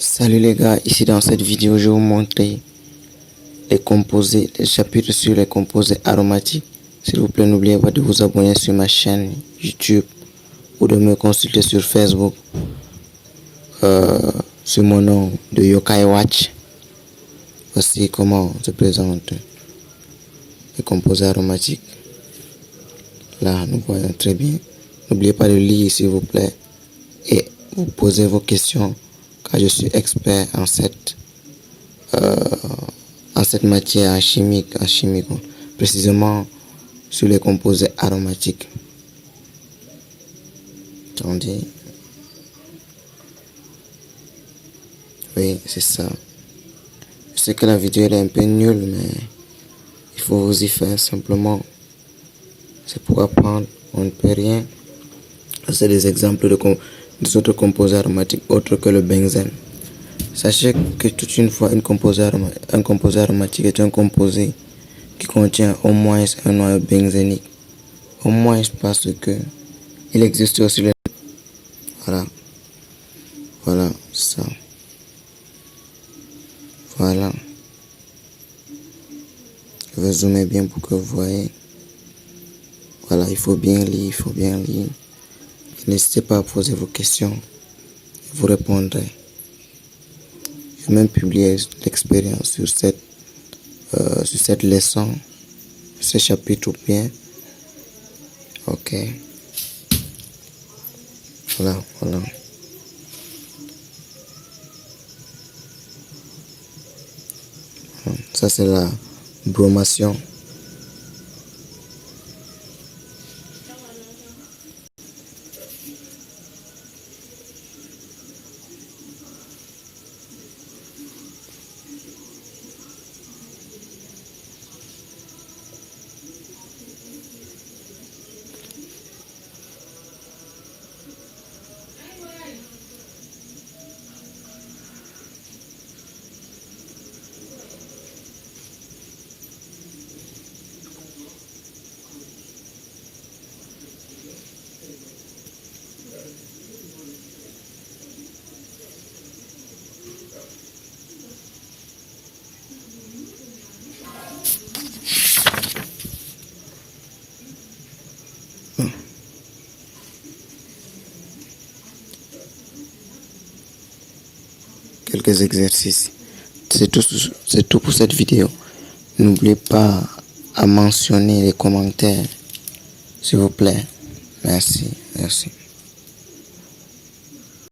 Salut les gars, ici dans cette vidéo je vais vous montrer les composés, les chapitres sur les composés aromatiques. S'il vous plaît, n'oubliez pas de vous abonner sur ma chaîne YouTube ou de me consulter sur Facebook sur mon nom de Yokai Watch. Voici comment se présentent les composés aromatiques. Là, nous voyons très bien. N'oubliez pas de lire s'il vous plaît et vous posez vos questions car je suis expert en cette matière, en chimie, précisément sur les composés aromatiques. Attendez. Oui, c'est ça. Je sais que la vidéo elle est un peu nulle, mais il faut vous y faire simplement. C'est pour apprendre, on ne peut rien. C'est des exemples des autres composés aromatiques autres que le benzène. Sachez que toute une fois un composé aromatique est un composé qui contient au moins un noyau benzénique. Au moins parce que il existe aussi le... Voilà ça. Voilà. Je vais zoomer bien pour que vous voyez. Voilà, il faut bien lire, N'hésitez pas à poser vos questions. Je vous répondrai. J'ai même publié l'expérience sur cette leçon, ce chapitre bien. Ok. Voilà. Ça c'est la bromation. Quelques exercices. C'est tout pour cette vidéo. N'oubliez pas à mentionner les commentaires, s'il vous plaît. Merci.